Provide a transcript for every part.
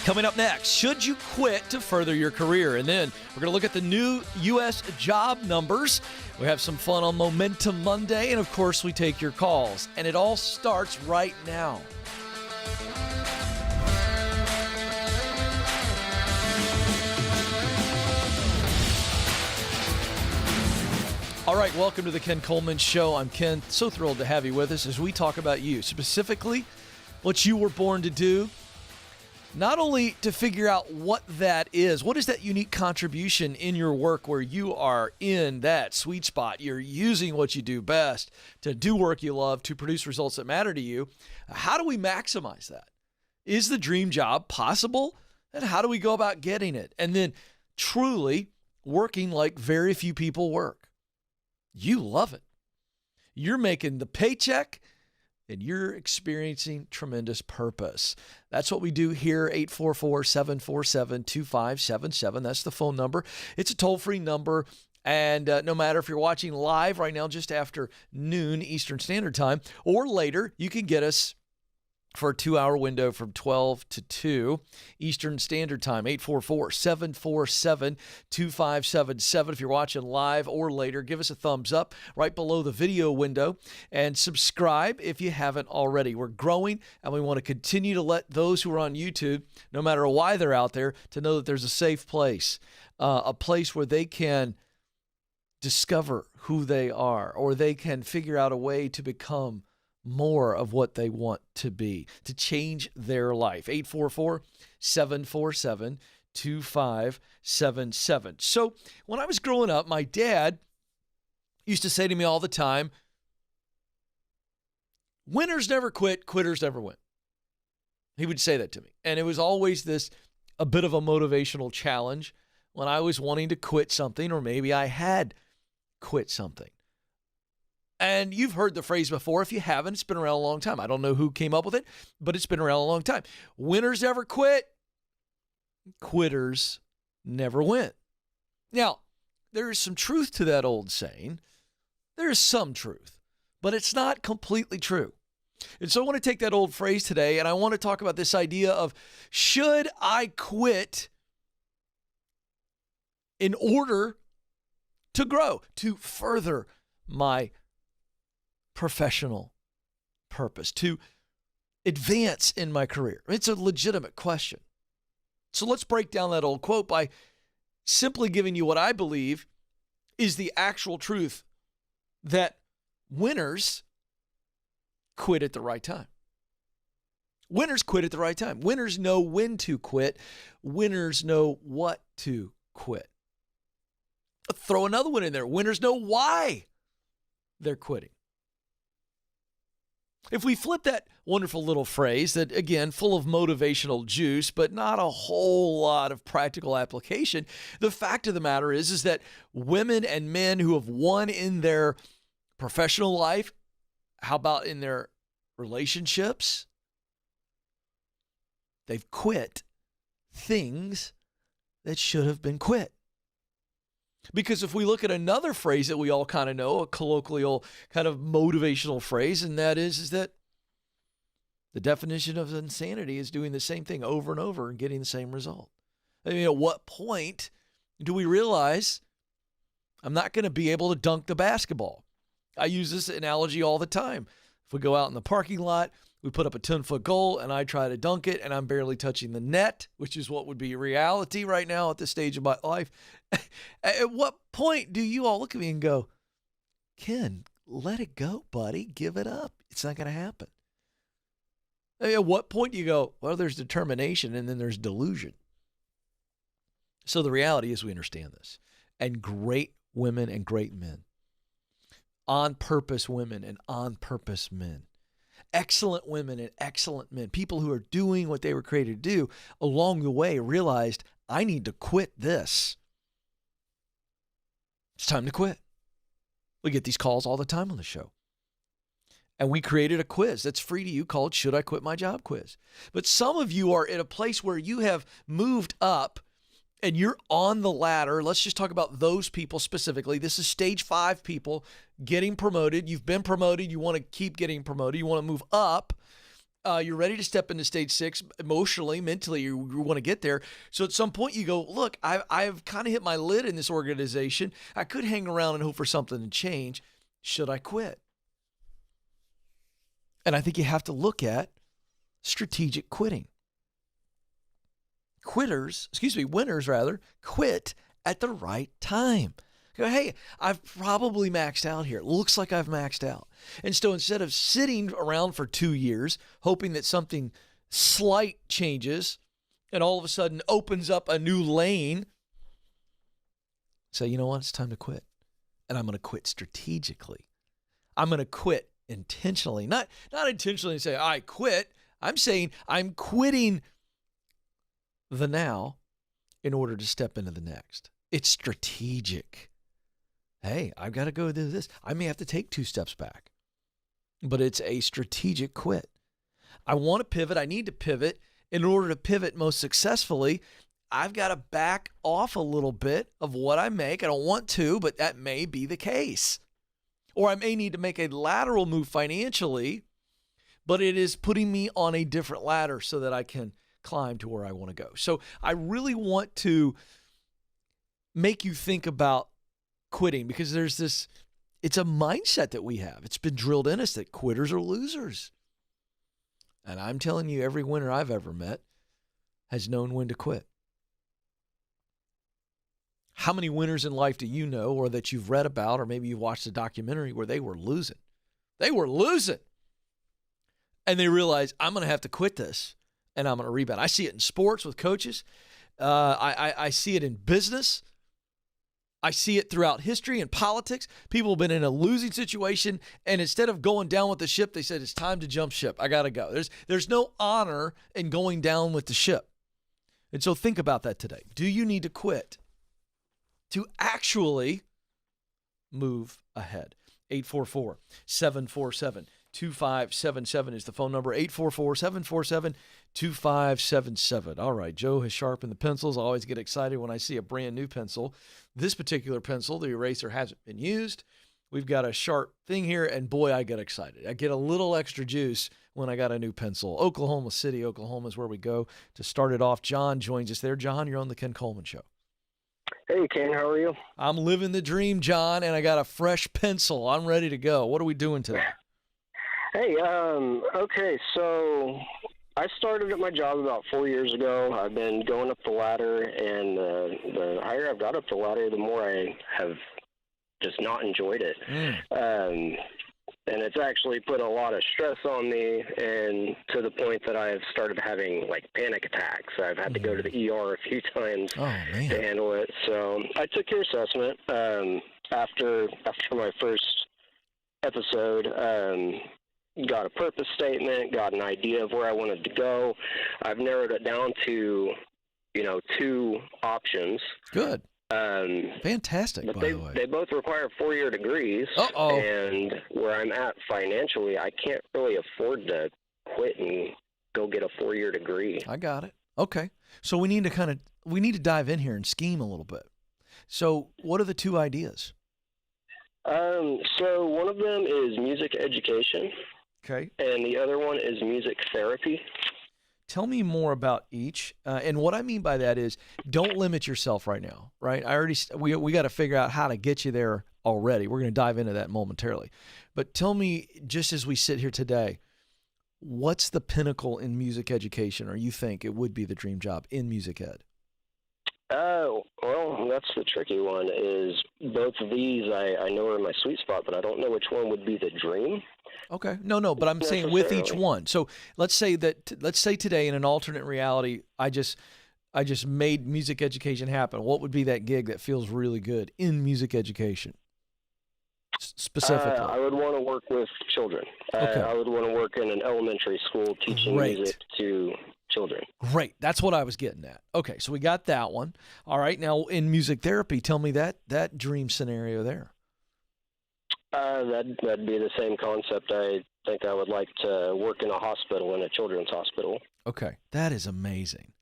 Coming up next, should you quit to further your career? And then we're going to look at the new U.S. job numbers. We have some fun on Momentum Monday. And, of course, we take your calls. And it all starts right now. All right, welcome to the Ken Coleman Show. I'm Ken. So thrilled to have you with us as we talk about you, specifically what you were born to do. Not only to figure out what that is, what is that unique contribution in your work where you are in that sweet spot, you're using what you do best to do work you love, to produce results that matter to you. How do we maximize that? Is the dream job possible? And how do we go about getting it? And then truly working like very few people work. You love it. You're making the paycheck, and you're experiencing tremendous purpose. That's what we do here, 844-747-2577. That's the phone number. It's a toll-free number, and no matter if you're watching live right now just after noon Eastern Standard Time or later, you can get us for a 2-hour window from 12 to 2 Eastern Standard Time, 844-747-2577. If you're watching live or later, give us a thumbs up right below the video window and subscribe if you haven't already. We're growing, and we want to continue to let those who are on YouTube, no matter why they're out there, to know that there's a safe place, a place where they can discover who they are, or they can figure out a way to become more of what they want to be, to change their life. 844-747-2577. So when I was growing up, my dad used to say to me all the time, winners never quit, quitters never win. He would say that to me. And it was always a bit of a motivational challenge when I was wanting to quit something, or maybe I had quit something. And you've heard the phrase before. If you haven't, it's been around a long time. I don't know who came up with it, but it's been around a long time. Winners never quit. Quitters never win. Now, there is some truth to that old saying. There is some truth, but it's not completely true. And so I want to take that old phrase today, and I want to talk about this idea of, should I quit in order to grow, to further my professional purpose, to advance in my career? It's a legitimate question. So let's break down that old quote by simply giving you what I believe is the actual truth, that winners quit at the right time. Winners quit at the right time. Winners know when to quit. Winners know what to quit. Throw another one in there. Winners know why they're quitting. If we flip that wonderful little phrase that, again, full of motivational juice, but not a whole lot of practical application, the fact of the matter is that women and men who have won in their professional life, how about in their relationships? They've quit things that should have been quit. Because if we look at another phrase that we all kind of know, a colloquial kind of motivational phrase, and that is that the definition of insanity is doing the same thing over and over and getting the same result. I mean, at what point do we realize I'm not going to be able to dunk the basketball? I use this analogy all the time. If we go out in the parking lot, we put up a 10-foot goal, and I try to dunk it, and I'm barely touching the net, which is what would be reality right now at this stage of my life. At what point do you all look at me and go, Ken, let it go, buddy. Give it up. It's not going to happen. At what point do you go, well, there's determination, and then there's delusion. So the reality is we understand this. And great women and great men, on-purpose women and on-purpose men, excellent women and excellent men, people who are doing what they were created to do, along the way realized, I need to quit this. It's time to quit. We get these calls all the time on the show. And we created a quiz that's free to you called Should I Quit My Job Quiz. But some of you are in a place where you have moved up and you're on the ladder. Let's just talk about those people specifically. This is stage 5 people getting promoted. You've been promoted. You want to keep getting promoted. You want to move up. You're ready to step into stage 6 emotionally, mentally. You want to get there. So at some point you go, look, I've kind of hit my lid in this organization. I could hang around and hope for something to change. Should I quit? And I think you have to look at strategic quitting. Winners quit at the right time. Go, hey, I've probably maxed out here. It looks like I've maxed out. And so instead of sitting around for 2 years, hoping that something slight changes and all of a sudden opens up a new lane, say, you know what, it's time to quit. And I'm going to quit strategically. I'm going to quit intentionally. Not intentionally say, I quit. I'm saying I'm quitting the now in order to step into the next. It's strategic. Hey, I've got to go do this. I may have to take 2 steps back, but it's a strategic quit. I want to pivot. I need to pivot. In order to pivot most successfully, I've got to back off a little bit of what I make. I don't want to, but that may be the case. Or I may need to make a lateral move financially, but it is putting me on a different ladder so that I can climb to where I want to go. So I really want to make you think about quitting, because there's this, it's a mindset that we have. It's been drilled in us that quitters are losers. And I'm telling you, every winner I've ever met has known when to quit. How many winners in life do you know, or that you've read about, or maybe you've watched a documentary where they were losing? They were losing. And they realize, I'm going to have to quit this, and I'm going to rebound. I see it in sports with coaches. I see it in business. I see it throughout history and politics. People have been in a losing situation, and instead of going down with the ship, they said, it's time to jump ship. I got to go. There's no honor in going down with the ship. And so think about that today. Do you need to quit to actually move ahead? 844-747-2577 is the phone number. 844-747-2577. All right, Joe has sharpened the pencils. I always get excited when I see a brand new pencil. This particular pencil, the eraser hasn't been used. We've got a sharp thing here, and boy, I get excited. I get a little extra juice when I got a new pencil. Oklahoma City, Oklahoma is where we go to start it off. John joins us there. John, you're on the Ken Coleman Show. Hey, Ken, how are you? I'm living the dream, John, and I got a fresh pencil. I'm ready to go. What are we doing today? Hey, okay, so I started at my job about 4 years ago. I've been going up the ladder, and the higher I've got up the ladder, the more I have just not enjoyed it. And it's actually put a lot of stress on me, and to the point that I've started having, like, panic attacks. I've had to go to the ER a few times to handle it. So I took your assessment after my first episode. Got a purpose statement, got an idea of where I wanted to go. I've narrowed it down to, 2 options. Good. Fantastic, but by they, the way. They both require 4-year degrees. And where I'm at financially, I can't really afford to quit and go get a 4-year degree. I got it. Okay. So we need to dive in here and scheme a little bit. So what are the 2 ideas? So one of them is music education. Okay. And the other one is music therapy. Tell me more about each. And what I mean by that is, don't limit yourself right now, right? We got to figure out how to get you there already. We're going to dive into that momentarily. But tell me, just as we sit here today, what's the pinnacle in music education, or you think it would be the dream job in music ed? Well, that's the tricky one, is both of these I know are my sweet spot, but I don't know which one would be the dream. Okay. No, but I'm saying with each one. So let's say today in an alternate reality, I just made music education happen. What would be that gig that feels really good in music education? Specifically, I would want to work with children. Okay. I would want to work in an elementary school teaching music to children. Great. That's what I was getting at. Okay, so we got that one. All right, now in music therapy, tell me that dream scenario there. That'd be the same concept. I think I would like to work in a hospital, in a children's hospital. Okay, that is amazing.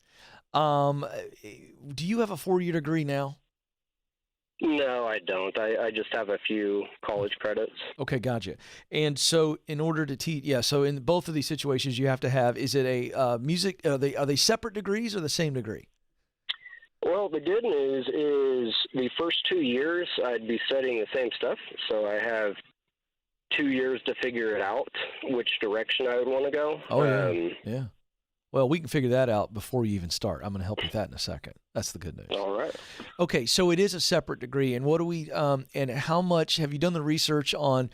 Do you have a 4-year degree now? No, I don't. I just have a few college credits. Okay, gotcha. And so in order to teach, yeah, so in both of these situations you have to have, is it a music, are they separate degrees or the same degree? Well, the good news is the first 2 years I'd be studying the same stuff, so I have 2 years to figure it out, which direction I would want to go. Oh, yeah. Yeah. Well, we can figure that out before you even start. I'm going to help you with that in a second. That's the good news. All right. Okay, so it is a separate degree, and what do we? And how much have you done the research on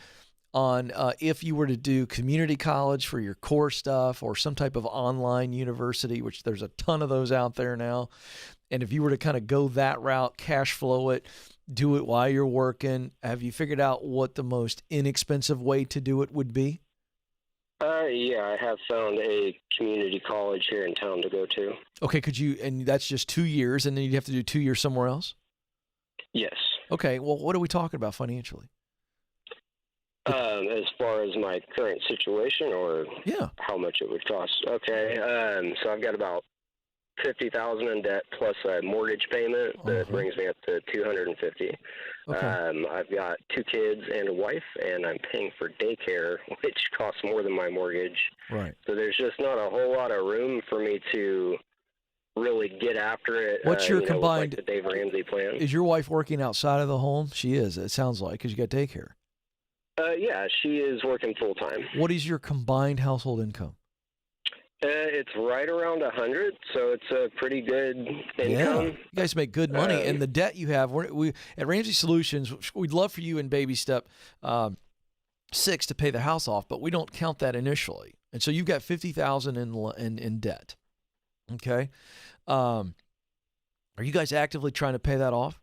if you were to do community college for your core stuff, or some type of online university, which there's a ton of those out there now, and if you were to kind of go that route, cash flow it, do it while you're working, have you figured out what the most inexpensive way to do it would be? Yeah, I have found a community college here in town to go to. Okay, could you? And that's just 2 years, and then you'd have to do 2 years somewhere else. Yes. Okay, well, what are we talking about financially? As far as my current situation, or Yeah. how much it would cost. Okay. So I've got about $50,000 in debt plus a mortgage payment that brings me up to $250,000. Okay. I've got 2 kids and a wife, and I'm paying for daycare, which costs more than my mortgage. Right. So there's just not a whole lot of room for me to really get after it. What's your with, like, combined? the Dave Ramsey plan? Is your wife working outside of the home? She is. It sounds like, because you got daycare. Yeah, she is working full time. What is your combined household income? It's right around 100, so it's a pretty good income. You guys make good money, and the debt you have. We at Ramsey Solutions, we'd love for you in baby step 6 to pay the house off, but we don't count that initially, and so you've got $50,000 in debt. Okay, are you guys actively trying to pay that off?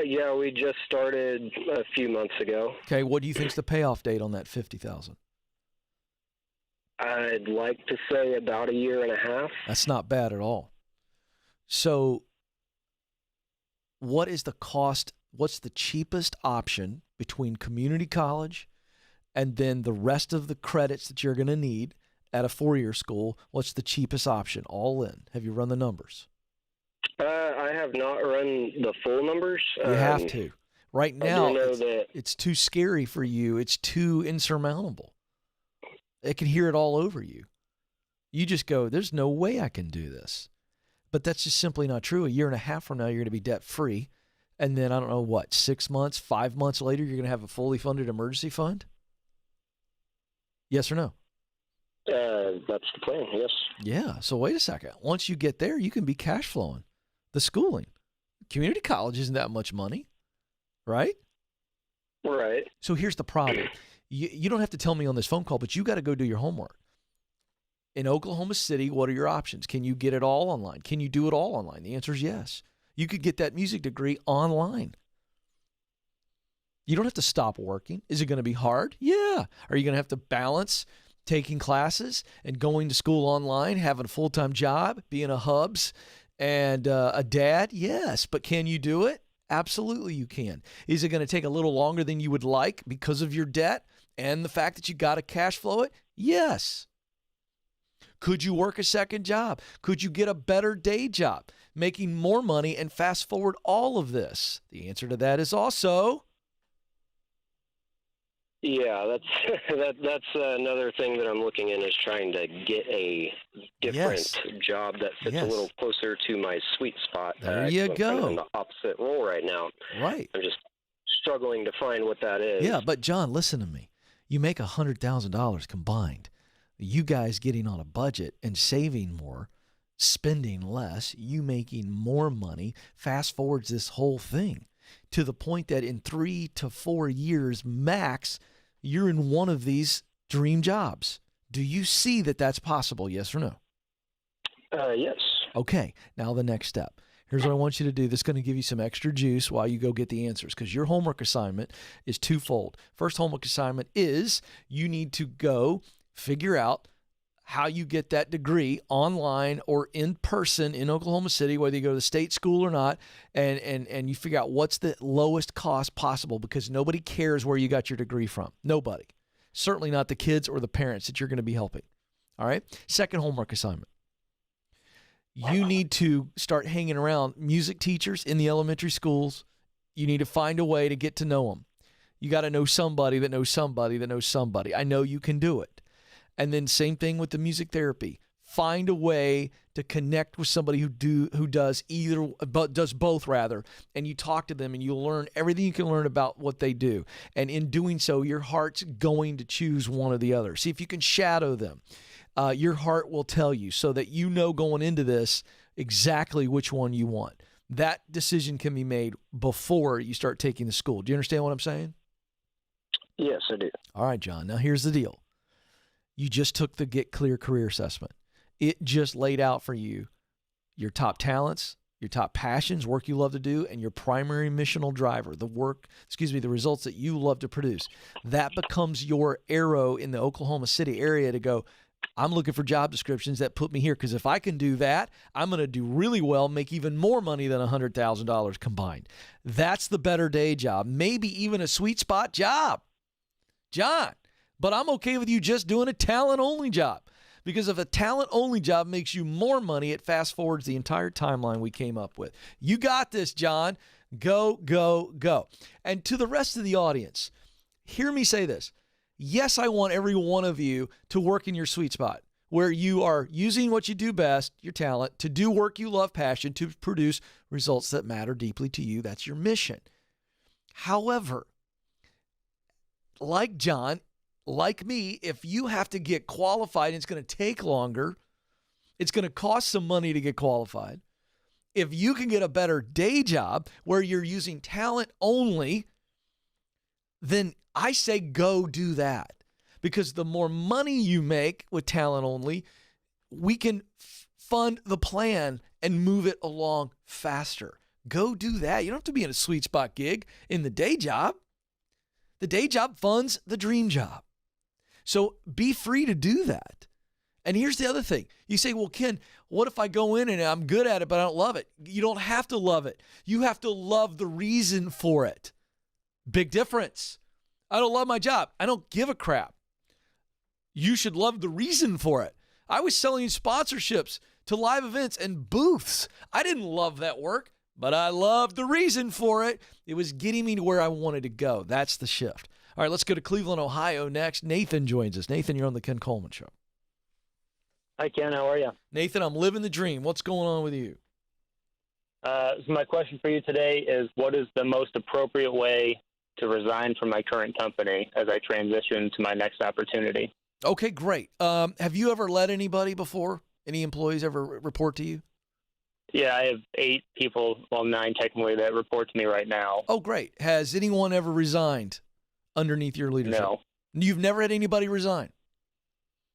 Yeah, we just started a few months ago. Okay, what do you think's the payoff date on that $50,000? I'd like to say about 1.5 years. That's not bad at all. So what is the cost? What's the cheapest option between community college and then the rest of the credits that you're going to need at a 4-year school? What's the cheapest option all in? Have you run the numbers? I have not run the full numbers. You have to. Right now, that it's too scary for you. It's too insurmountable. They can hear it all over you. You just go, there's no way I can do this. But that's just simply not true. 1.5 years from now, you're going to be debt-free. And then, I don't know what, 6 months, 5 months later, you're going to have a fully funded emergency fund? Yes or no? That's the plan, yes. Yeah. So wait a second. Once you get there, you can be cash flowing the schooling. Community college isn't that much money, right? Right. So here's the problem. You don't have to tell me on this phone call, but you got to go do your homework. In Oklahoma City, what are your options? Can you get it all online? Can you do it all online? The answer is yes. You could get that music degree online. You don't have to stop working. Is it going to be hard? Yeah. Are you going to have to balance taking classes and going to school online, having a full-time job, being a hubs and a dad? Yes. But can you do it? Absolutely you can. Is it going to take a little longer than you would like because of your debt and the fact that you got to cash flow it? Yes. Could you work a second job? Could you get a better day job, making more money and fast forward all of this? The answer to that is also... Yeah, that's another thing that I'm looking in, is trying to get a different job that fits a little closer to my sweet spot. There you go. I'm kind of in the opposite role right now. Right. I'm just struggling to find what that is. Yeah, but John, listen to me. You make $100,000 combined. You guys getting on a budget and saving more, spending less, you making more money, fast forwards this whole thing to the point that in 3 to 4 years max, you're in one of these dream jobs. Do you see that that's possible, yes or no? Yes. Okay, now the next step. Here's what I want you to do. This is going to give you some extra juice while you go get the answers, because your homework assignment is twofold. First homework assignment is you need to go figure out how you get that degree online or in person in Oklahoma City, whether you go to the state school or not, and you figure out what's the lowest cost possible, because nobody cares where you got your degree from. Nobody. Certainly not the kids or the parents that you're going to be helping. All right? Second homework assignment. you need to start hanging around music teachers in the elementary schools. You need to find a way to get to know them. You got to know somebody that knows somebody that knows somebody. I know you can do it. And then same thing with the music therapy. Find a way to connect with somebody who does both, and you talk to them and you learn everything you can learn about what they do. And in doing so, your heart's going to choose one or the other. See if you can shadow them. Your heart will tell you, so that you know going into this exactly which one you want. That decision can be made before you start taking the school. Do you understand what I'm saying? Yes, I do. All right, John. Now here's the deal. You just took the Get Clear career assessment. It just laid out for you your top talents, your top passions, work you love to do, and your primary missional driver, the results that you love to produce. That becomes your arrow in the Oklahoma City area to go, I'm looking for job descriptions that put me here, because if I can do that, I'm going to do really well, make even more money than $100,000 combined. That's the better day job, maybe even a sweet spot job. John, but I'm okay with you just doing a talent-only job, because if a talent-only job makes you more money, it fast-forwards the entire timeline we came up with. You got this, John. Go, go, go. And to the rest of the audience, hear me say this. Yes, I want every one of you to work in your sweet spot, where you are using what you do best, your talent, to do work you love, passion, to produce results that matter deeply to you. That's your mission. However, like John, like me, if you have to get qualified and it's going to take longer, it's going to cost some money to get qualified. If you can get a better day job where you're using talent only, then I say go do that. Because the more money you make with talent only, we can fund the plan and move it along faster. Go do that. You don't have to be in a sweet spot gig in the day job. The day job funds the dream job. So be free to do that. And here's the other thing. You say, well, Ken, what if I go in and I'm good at it, but I don't love it? You don't have to love it. You have to love the reason for it. Big difference. I don't love my job. I don't give a crap. You should love the reason for it. I was selling sponsorships to live events and booths. I didn't love that work, but I loved the reason for it. It was getting me to where I wanted to go. That's the shift. All right, let's go to Cleveland, Ohio next. Nathan joins us. Nathan, you're on the Ken Coleman Show. Hi, Ken. How are you? Nathan, I'm living the dream. What's going on with you? So my question for you today is, what is the most appropriate way to resign from my current company as I transition to my next opportunity? Okay, great. Have you ever led anybody before? Any employees ever report to you? Yeah, I have 8 people, well, 9 technically, that report to me right now. Oh, great. Has anyone ever resigned underneath your leadership? No. You've never had anybody resign?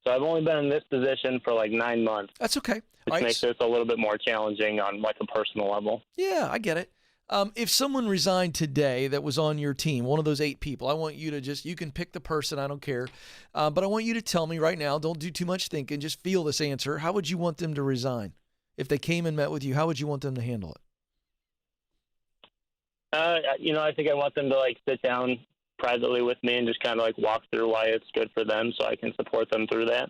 So I've only been in this position for like 9 months. That's okay. Which makes this a little bit more challenging on like a personal level. Yeah, I get it. If someone resigned today that was on your team, one of those 8 people, I want you to you can pick the person, I don't care. But I want you to tell me right now, don't do too much thinking, just feel this answer. How would you want them to resign? If they came and met with you, how would you want them to handle it? I think I want them to like sit down privately with me and just kind of like walk through why it's good for them so I can support them through that.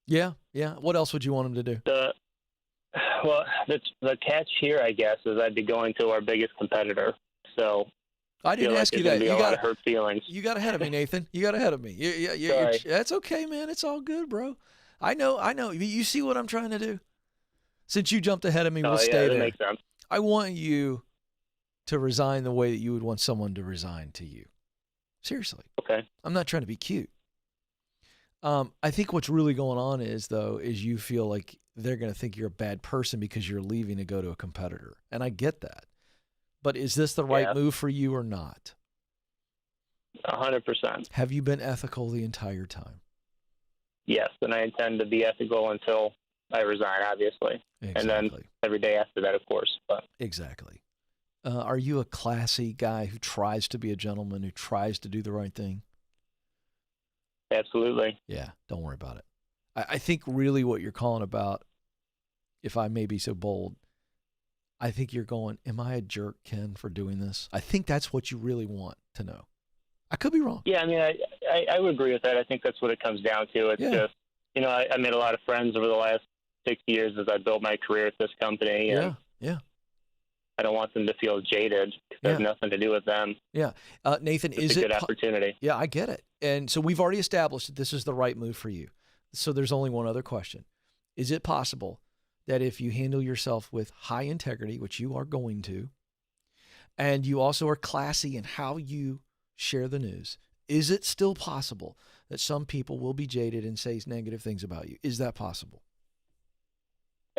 Yeah. What else would you want them to do? The catch here, I guess, is I'd be going to our biggest competitor. So I didn't ask you that. You got hurt feelings. You got ahead of me, Nathan. You got ahead of me. That's okay, man. It's all good, bro. I know. You see what I'm trying to do? Since you jumped ahead of me, we'll stay there. That makes sense. I want you to resign the way that you would want someone to resign to you. Seriously. Okay. I'm not trying to be cute. I think what's really going on is you feel like they're going to think you're a bad person because you're leaving to go to a competitor. And I get that. But is this the right move for you or not? 100%. Have you been ethical the entire time? Yes, and I intend to be ethical until I resign, obviously. Exactly. And then every day after that, of course. But exactly. Are you a classy guy who tries to be a gentleman, who tries to do the right thing? Absolutely. Yeah, don't worry about it. I think really what you're calling about, if I may be so bold, I think you're going, am I a jerk, Ken, for doing this? I think that's what you really want to know. I could be wrong. Yeah, I mean, I would agree with that. I think that's what it comes down to. It's just, I made a lot of friends over the last 6 years as I built my career at this company. And I don't want them to feel jaded because it has nothing to do with them. Yeah. Nathan, it's a good opportunity. Yeah, I get it. And so we've already established that this is the right move for you. So there's only one other question. Is it possible that if you handle yourself with high integrity, which you are going to, and you also are classy in how you share the news, is it still possible that some people will be jaded and say negative things about you? Is that possible?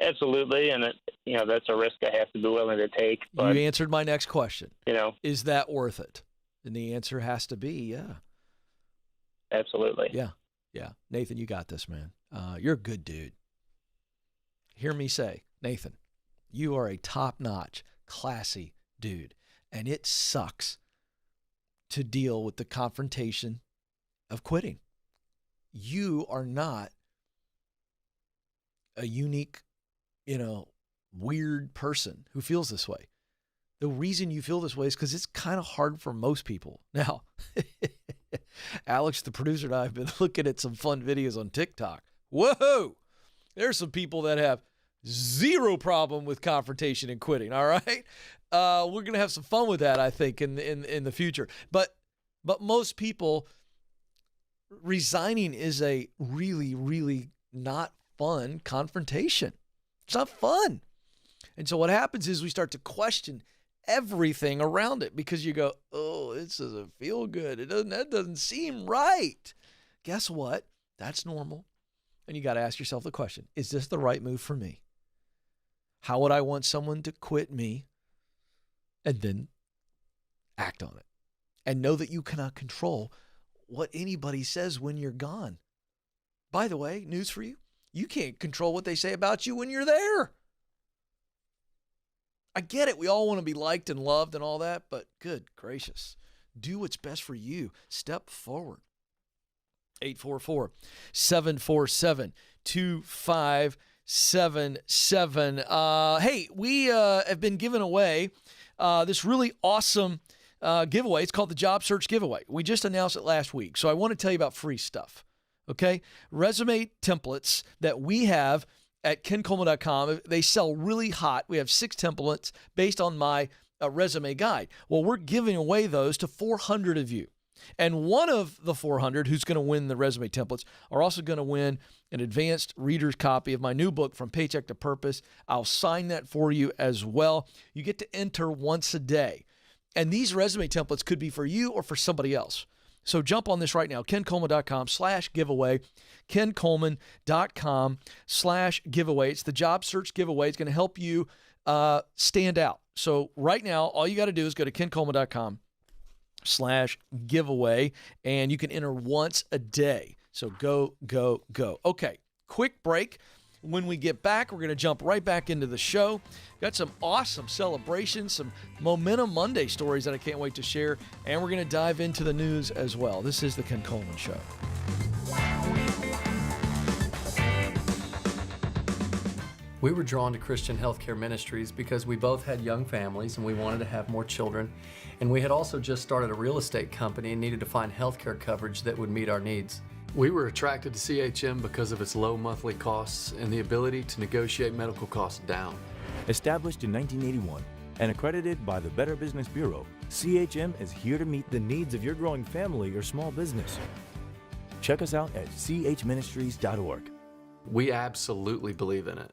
Absolutely, and that's a risk I have to be willing to take. But you answered my next question. Is that worth it? And the answer has to be, yeah. Absolutely. Yeah. Nathan, you got this, man. You're a good dude. Hear me say, Nathan, you are a top-notch, classy dude, and it sucks to deal with the confrontation of quitting. You are not a unique, weird person who feels this way. The reason you feel this way is because it's kind of hard for most people. Now, Alex, the producer, and I have been looking at some fun videos on TikTok. Whoa! There's some people that have zero problem with confrontation and quitting, all right? We're going to have some fun with that, I think, in the future. But most people, resigning is a really, really not fun confrontation. It's not fun. And so what happens is we start to question everything around it because you go, oh, this doesn't feel good. That doesn't seem right. Guess what? That's normal. And you got to ask yourself the question, is this the right move for me? How would I want someone to quit me? And then act on it. And know that you cannot control what anybody says when you're gone. By the way, news for you, you can't control what they say about you when you're there. I get it. We all want to be liked and loved and all that, but good gracious. Do what's best for you. Step forward. 844-747-2577. Hey, we have been giving away this really awesome giveaway. It's called the Job Search Giveaway. We just announced it last week, so I want to tell you about free stuff. Okay? Resume templates that we have at kencoleman.com. They sell really hot. We have 6 templates based on my resume guide. Well, we're giving away those to 400 of you. And one of the 400 who's going to win the resume templates are also going to win an advanced reader's copy of my new book, From Paycheck to Purpose. I'll sign that for you as well. You get to enter once a day. And these resume templates could be for you or for somebody else. So jump on this right now, kencoleman.com/giveaway, kencoleman.com/giveaway. It's the job search giveaway. It's going to help you stand out. So right now, all you got to do is go to kencoleman.com/giveaway, and you can enter once a day. So go, go, go. Okay, quick break. When we get back, we're going to jump right back into the show. Got some awesome celebrations, some Momentum Monday stories that I can't wait to share, and we're going to dive into the news as well. This is the Ken Coleman Show. We were drawn to Christian Healthcare Ministries because we both had young families and we wanted to have more children. And we had also just started a real estate company and needed to find healthcare coverage that would meet our needs. We were attracted to CHM because of its low monthly costs and the ability to negotiate medical costs down. Established in 1981 and accredited by the Better Business Bureau, CHM is here to meet the needs of your growing family or small business. Check us out at chministries.org. We absolutely believe in it.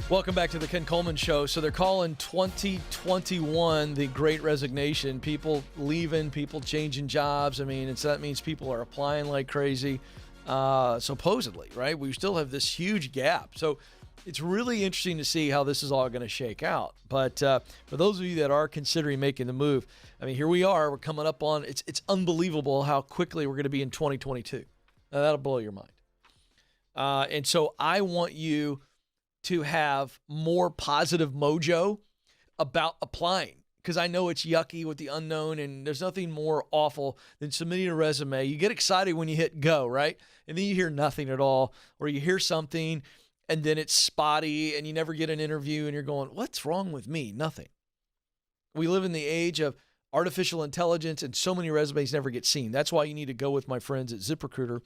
Welcome back to the Ken Coleman Show. So they're calling 2021 the Great Resignation. People leaving, people changing jobs. I mean, that means people are applying like crazy, supposedly, right? We still have this huge gap. So it's really interesting to see how this is all going to shake out. But for those of you that are considering making the move, I mean, here we are. We're coming up on, it's unbelievable how quickly we're going to be in 2022. Now, that'll blow your mind. And so I want you to have more positive mojo about applying, because I know it's yucky with the unknown, and there's nothing more awful than submitting a resume. You get excited when you hit go, right? And then you hear nothing at all, or you hear something and then it's spotty and you never get an interview and you're going, what's wrong with me? Nothing. We live in the age of artificial intelligence, and so many resumes never get seen. That's why you need to go with my friends at ZipRecruiter.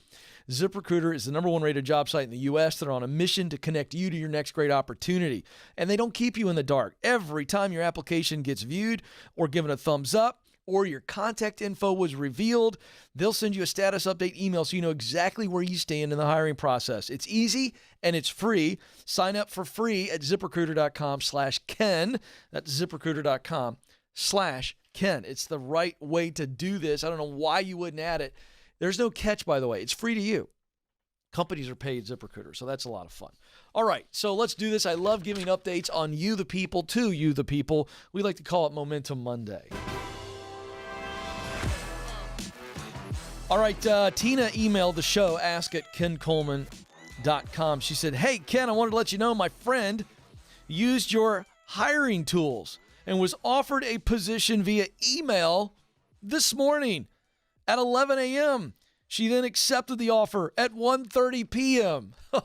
ZipRecruiter is the #1 rated job site in the U.S. They're on a mission to connect you to your next great opportunity. And they don't keep you in the dark. Every time your application gets viewed or given a thumbs up, or your contact info was revealed, they'll send you a status update email so you know exactly where you stand in the hiring process. It's easy and it's free. Sign up for free at ZipRecruiter.com/Ken. That's ZipRecruiter.com/Ken. It's the right way to do this. I don't know why you wouldn't add it. There's no catch, by the way. It's free to you. Companies are paid ZipRecruiter, so that's a lot of fun. All right, so let's do this. I love giving updates on you, the people, to you, the people. We like to call it Momentum Monday. All right, Tina emailed the show, ask@kencoleman.com. She said, hey, Ken, I wanted to let you know my friend used your hiring tools and was offered a position via email this morning at 11 a.m. She then accepted the offer at 1:30 p.m. Now,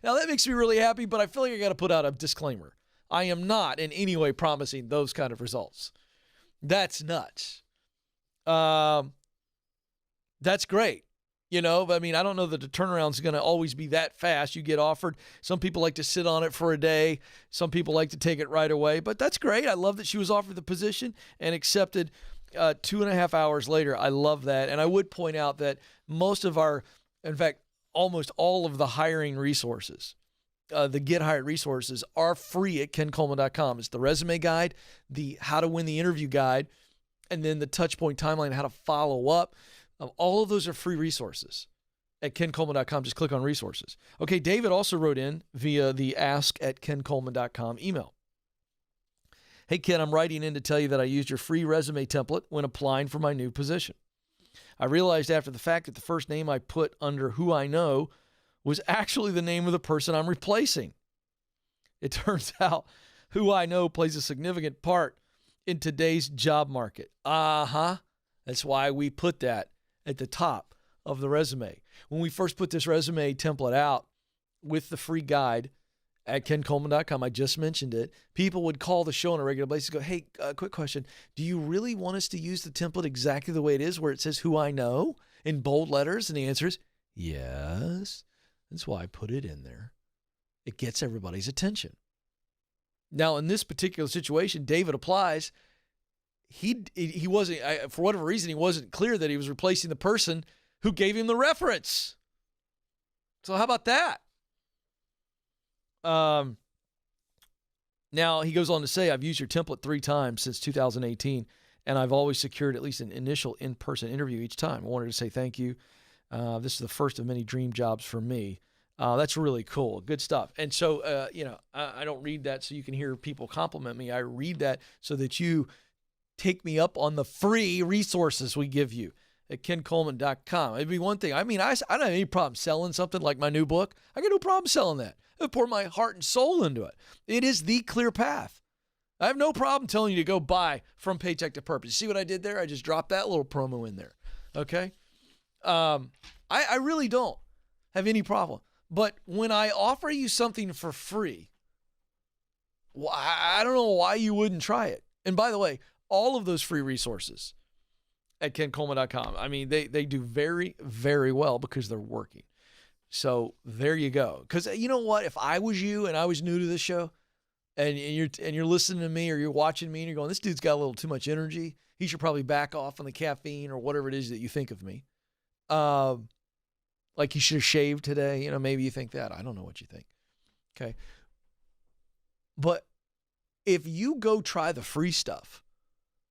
that makes me really happy, but I feel like I got to put out a disclaimer. I am not in any way promising those kind of results. That's nuts. That's great. You know, I mean, I don't know that the turnaround is going to always be that fast. You get offered. Some people like to sit on it for a day. Some people like to take it right away. But that's great. I love that she was offered the position and accepted 2.5 hours later. I love that. And I would point out that most of in fact, almost all of the hiring resources, the Get Hired resources, are free at kencoleman.com. It's the resume guide, the how to win the interview guide, and then the touchpoint timeline, how to follow up. All of those are free resources at kencoleman.com. Just click on resources. Okay, David also wrote in via the ask@kencoleman.com email. Hey, Ken, I'm writing in to tell you that I used your free resume template when applying for my new position. I realized after the fact that the first name I put under who I know was actually the name of the person I'm replacing. It turns out who I know plays a significant part in today's job market. That's why we put that at the top of the resume. When we first put this resume template out with the free guide at kencoleman.com, I just mentioned it, people would call the show on a regular basis and go, hey, quick question. Do you really want us to use the template exactly the way it is, where it says who I know in bold letters? And the answer is yes. That's why I put it in there. It gets everybody's attention. Now, in this particular situation, David applies. He wasn't, for whatever reason, he wasn't clear that he was replacing the person who gave him the reference. So how about that? Now, he goes on to say, I've used your template 3 times since 2018, and I've always secured at least an initial in-person interview each time. I wanted to say thank you. This is the first of many dream jobs for me. That's really cool. Good stuff. And so, I don't read that so you can hear people compliment me. I read that so that you take me up on the free resources we give you at kencoleman.com. It'd be one thing. I mean, I don't have any problem selling something like my new book. I got no problem selling that. I pour my heart and soul into it. It is the clear path. I have no problem telling you to go buy From Paycheck to Purpose. You see what I did there? I just dropped that little promo in there. Okay? I really don't have any problem. But when I offer you something for free, I don't know why you wouldn't try it. And by the way, all of those free resources at kencoleman.com, I mean, they do very, very well because they're working. So there you go. Because you know what? If I was you and I was new to this show, and you're listening to me or you're watching me and you're going, this dude's got a little too much energy. He should probably back off on the caffeine or whatever it is that you think of me. Like he should have shaved today. You know, maybe you think that. I don't know what you think. Okay. But if you go try the free stuff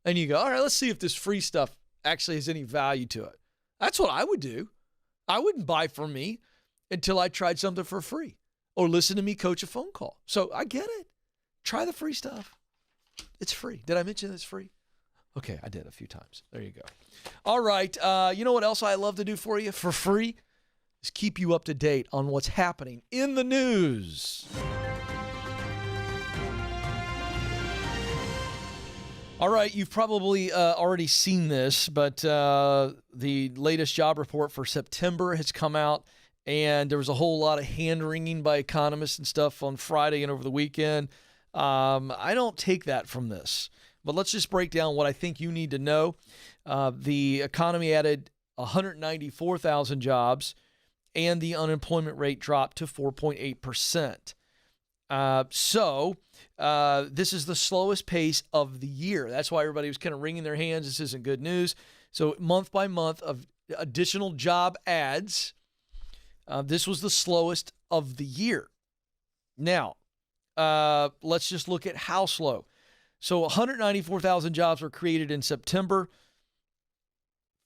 and you go, all right, let's see if this free stuff actually has any value to it. That's what I would do. I wouldn't buy from me until I tried something for free or listen to me coach a phone call. So I get it. Try the free stuff. It's free. Did I mention it's free? Okay, I did a few times. There you go. All right. You know what else I love to do for you for free? Is keep you up to date on what's happening in the news. All right, you've probably already seen this, but the latest job report for September has come out, and there was a whole lot of hand-wringing by economists and stuff on Friday and over the weekend. I don't take that from this. But let's just break down what I think you need to know. The economy added 194,000 jobs, and the unemployment rate dropped to 4.8%. So this is the slowest pace of the year. That's why everybody was kind of wringing their hands. This isn't good news. So month by month of additional job adds, this was the slowest of the year. Now, let's just look at how slow. So 194,000 jobs were created in September,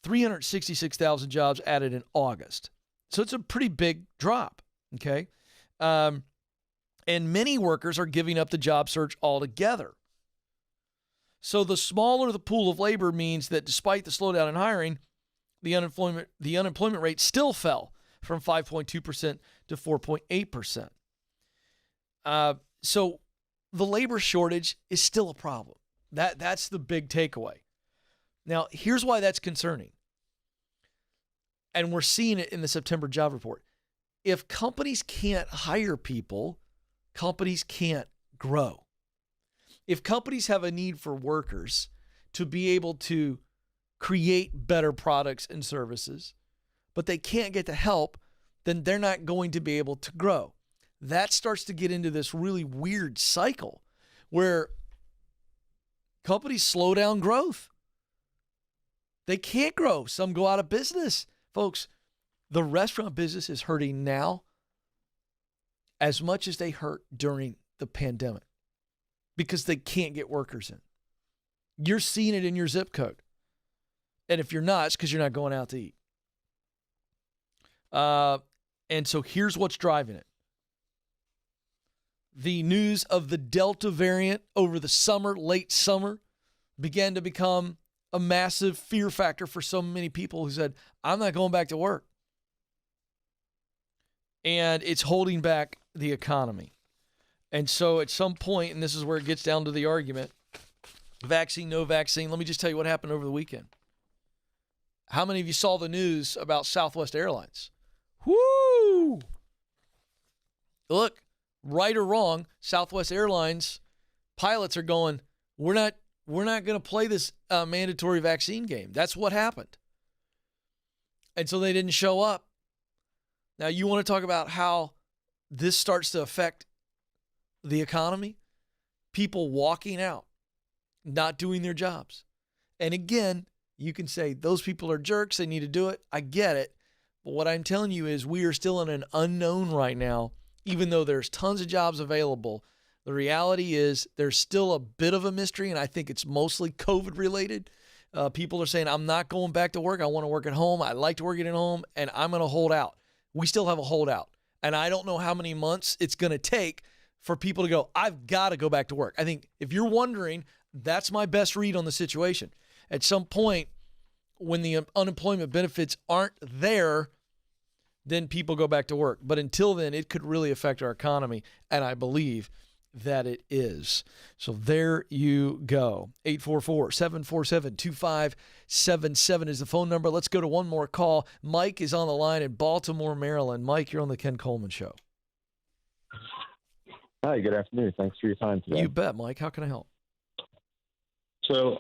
366,000 jobs added in August. So it's a pretty big drop, okay? And many workers are giving up the job search altogether. So the smaller the pool of labor means that despite the slowdown in hiring, the unemployment rate still fell from 5.2% to 4.8%. So the labor shortage is still a problem. That's the big takeaway. Now, here's why that's concerning. And we're seeing it in the September job report. If companies can't hire people, companies can't grow. If companies have a need for workers to be able to create better products and services, but they can't get the help, then they're not going to be able to grow. That starts to get into this really weird cycle where companies slow down growth. They can't grow. Some go out of business. Folks, the restaurant business is hurting now as much as they hurt during the pandemic because they can't get workers in. You're seeing it in your zip code. And if you're not, it's because you're not going out to eat. And so here's what's driving it. The news of the Delta variant over the summer, late summer, began to become a massive fear factor for so many people who said, I'm not going back to work. And it's holding back the economy. And so at some point, and this is where it gets down to the argument, vaccine, no vaccine, let me just tell you what happened over the weekend. How many of you saw the news about Southwest Airlines? Woo! Look, right or wrong, Southwest Airlines pilots are going, we're not going to play this mandatory vaccine game. That's what happened. And so they didn't show up. Now, you want to talk about how this starts to affect the economy? People walking out, not doing their jobs. And again, you can say those people are jerks. They need to do it. I get it. But what I'm telling you is we are still in an unknown right now, even though there's tons of jobs available. The reality is there's still a bit of a mystery, and I think it's mostly COVID related. People are saying, I'm not going back to work. I want to work at home. I like to work at home, and I'm going to hold out. We still have a holdout. And I don't know how many months it's going to take for people to go, I've got to go back to work. I think if you're wondering, that's my best read on the situation. At some point, when the unemployment benefits aren't there, then people go back to work. But until then, it could really affect our economy, and I believe that it is. So there you go. 844-747-2577 is the phone number. Let's go to one more call. Mike is on the line in Baltimore, Maryland. Mike, you're on the Ken Coleman Show. Hi, good afternoon. Thanks for your time today. You bet, Mike. How can I help? So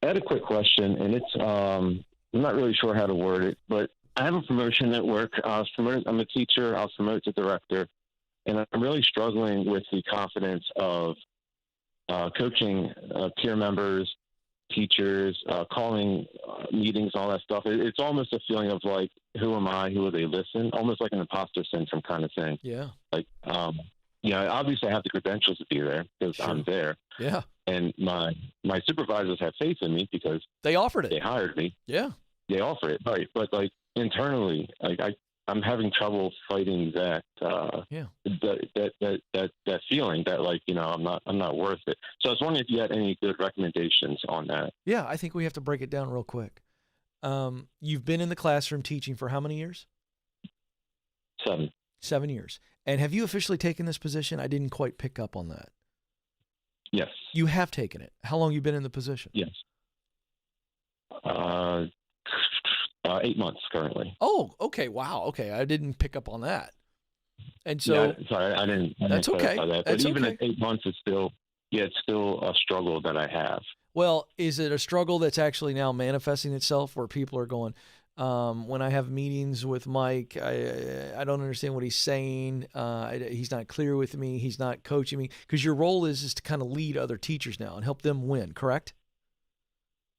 I had a quick question, and it's I'm not really sure how to word it, but I have a promotion at work. I'm a teacher. I was promoted to director, and I'm really struggling with the confidence of coaching peer members, teachers, calling meetings, all that stuff. It's almost a feeling of like, who am I? Who will they listen? Almost like an imposter syndrome kind of thing. Yeah. Like, obviously I have the credentials to be there because I'm there. Yeah. And my supervisors have faith in me because they offered it. They hired me. Yeah. They offer it, right? But like internally, like I'm having trouble fighting that that feeling that like I'm not worth it. So I was wondering if you had any good recommendations on that. Yeah, I think we have to break it down real quick. You've been in the classroom teaching for how many years? 7. 7 years. And have you officially taken this position? I didn't quite pick up on that. Yes. You have taken it. How long have you been in the position? Yes. 8 months currently. Oh, okay. Wow. Okay. I didn't pick up on that. And so, sorry, I didn't. That's okay. That. But That's even okay. at 8 months, it's still yeah, it's still a struggle that I have. Well, is it a struggle that's actually now manifesting itself where people are going, when I have meetings with Mike, I don't understand what he's saying. He's not clear with me. He's not coaching me. Because your role is to kind of lead other teachers now and help them win, correct?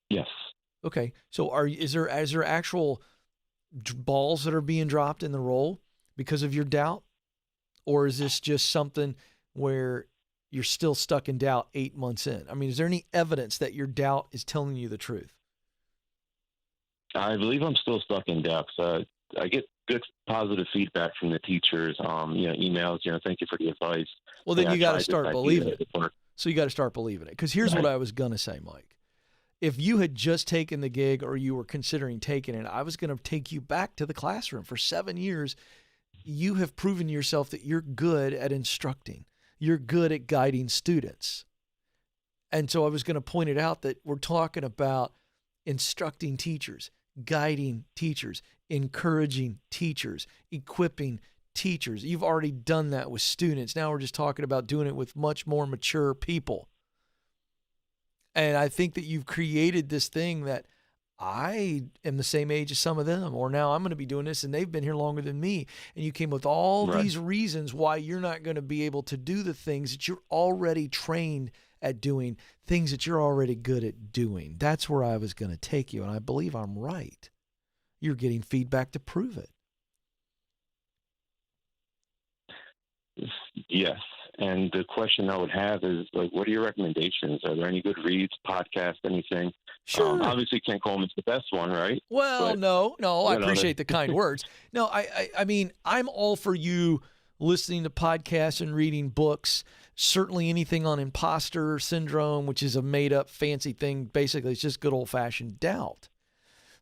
Yes. Okay. So is there actual balls that are being dropped in the role because of your doubt? Or is this just something where you're still stuck in doubt 8 months in? I mean, is there any evidence that your doubt is telling you the truth? I believe I'm still stuck in doubt. I get good positive feedback from the teachers, emails, thank you for the advice. Well, then Hey, you got to tried this start idea, believing it it. worked. So you got to start believing it. Because here's what I was going to say, Mike. If you had just taken the gig or you were considering taking it, I was going to take you back to the classroom. For 7 years, you have proven to yourself that you're good at instructing. You're good at guiding students. And so I was going to point it out that we're talking about instructing teachers, guiding teachers, encouraging teachers, equipping teachers. You've already done that with students. Now we're just talking about doing it with much more mature people. And I think that you've created this thing that I am the same age as some of them, or now I'm going to be doing this and they've been here longer than me. And you came with all these reasons why you're not going to be able to do the things that you're already trained at doing, things that you're already good at doing. That's where I was going to take you. And I believe I'm right. You're getting feedback to prove it. Yes. And the question I would have is, what are your recommendations? Are there any good reads, podcasts, anything? Sure. Obviously, Ken Coleman's the best one, right? Well, But, no, I appreciate the kind words. No, I mean, I'm all for you listening to podcasts and reading books. Certainly anything on imposter syndrome, which is a made-up fancy thing. Basically, it's just good old-fashioned doubt.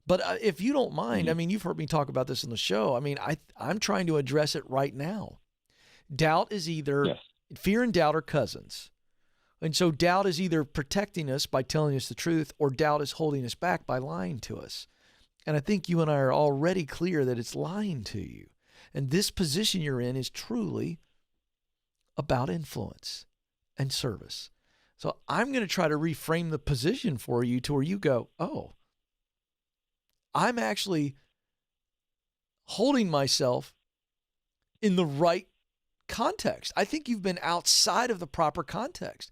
But if you don't mind, I mean, you've heard me talk about this on the show. I mean, I'm trying to address it right now. Doubt is either fear and doubt are cousins. And so doubt is either protecting us by telling us the truth, or doubt is holding us back by lying to us. And I think you and I are already clear that it's lying to you. And this position you're in is truly about influence and service. So I'm going to try to reframe the position for you to where you go, oh, I'm actually holding myself in the right context. I think you've been outside of the proper context.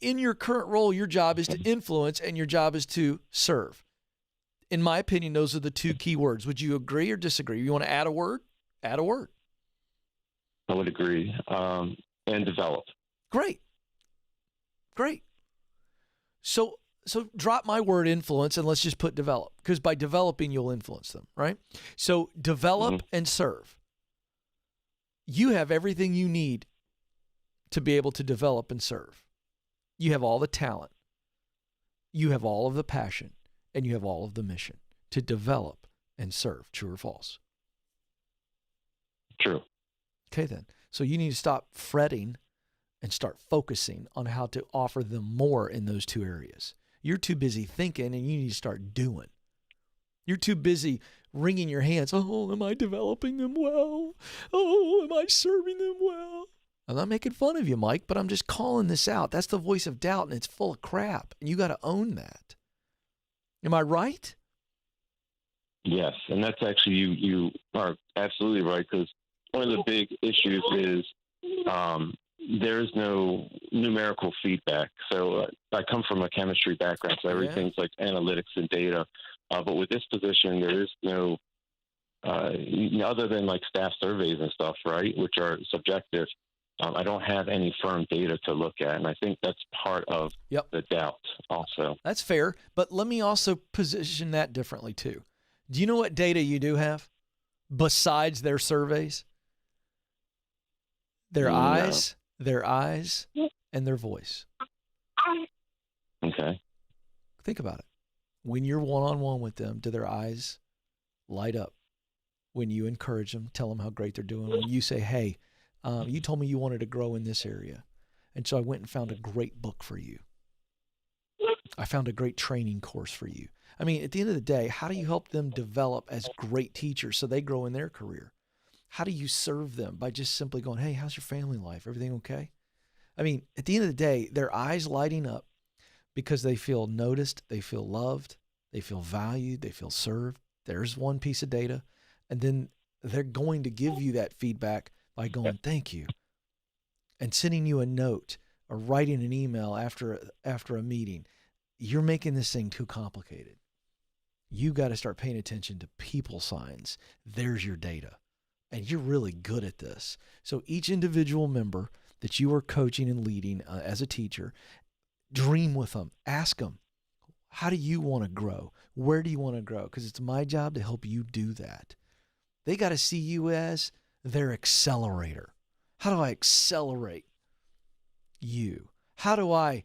In your current role, your job is to influence and your job is to serve. In my opinion, those are the two key words. Would you agree or disagree? You want to add a word? Add a word. I would agree. And develop. Great. So drop my word influence and let's just put develop, because by developing, you'll influence them, right? So develop and serve. You have everything you need to be able to develop and serve. You have all the talent. You have all of the passion, and you have all of the mission to develop and serve. True or false? True. Okay, then. So you need to stop fretting and start focusing on how to offer them more in those two areas. You're too busy thinking, and you need to start doing. You're too busy wringing your hands. Oh, am I developing them well? Oh, am I serving them well? I'm not making fun of you, Mike, but I'm just calling this out. That's the voice of doubt, and it's full of crap, and you got to own that. Am I right? Yes, and that's actually, you are absolutely right, because one of the big issues is there is no numerical feedback. So I come from a chemistry background, so everything's like analytics and data. But with this position, there is no, other than like staff surveys and stuff, right, which are subjective. I don't have any firm data to look at, and I think that's part of the doubt also. That's fair, but let me also position that differently too. Do you know what data you do have besides their surveys? Their eyes, and their voice. Okay. Think about it. When you're one-on-one with them, do their eyes light up? When you encourage them, tell them how great they're doing. When you say, hey, you told me you wanted to grow in this area, and so I went and found a great book for you. I found a great training course for you. I mean, at the end of the day, how do you help them develop as great teachers so they grow in their career? How do you serve them? By just simply going, hey, how's your family life? Everything okay? I mean, at the end of the day, their eyes lighting up because they feel noticed, they feel loved, they feel valued, they feel served. There's one piece of data. And then they're going to give you that feedback by going, thank you, and sending you a note or writing an email after a meeting. You're making this thing too complicated. You got to start paying attention to people signs. There's your data. And you're really good at this. So each individual member that you are coaching and leading as a teacher, dream with them. Ask them, how do you want to grow? Where do you want to grow? Because it's my job to help you do that. They got to see you as their accelerator. How do I accelerate you? How do I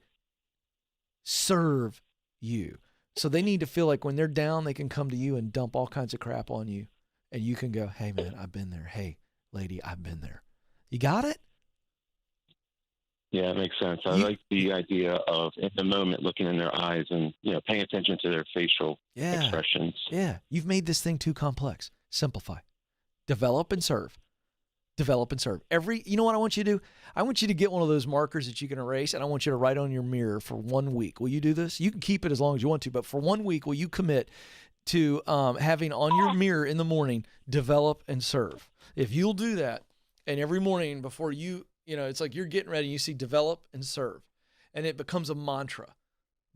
serve you? So they need to feel like when they're down, they can come to you and dump all kinds of crap on you. And you can go, hey, man, I've been there. Hey, lady, I've been there. You got it? Yeah, it makes sense. I like the idea of in the moment looking in their eyes and, paying attention to their facial expressions. Yeah. You've made this thing too complex. Simplify. Develop and serve. Develop and serve. You know what I want you to do? I want you to get one of those markers that you can erase, and I want you to write on your mirror for 1 week. Will you do this? You can keep it as long as you want to, but for 1 week, will you commit to having on your mirror in the morning, develop and serve? If you'll do that, and every morning before it's like you're getting ready, you see develop and serve, and it becomes a mantra.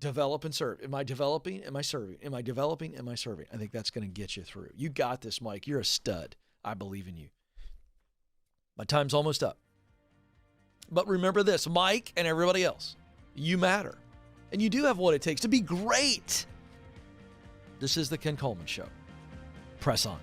Develop and serve. Am I developing? Am I serving? Am I developing? Am I serving? I think that's going to get you through. You got this, Mike. You're a stud. I believe in you. My time's almost up. But remember this, Mike and everybody else, you matter. And you do have what it takes to be great. This is the Ken Coleman Show. Press on.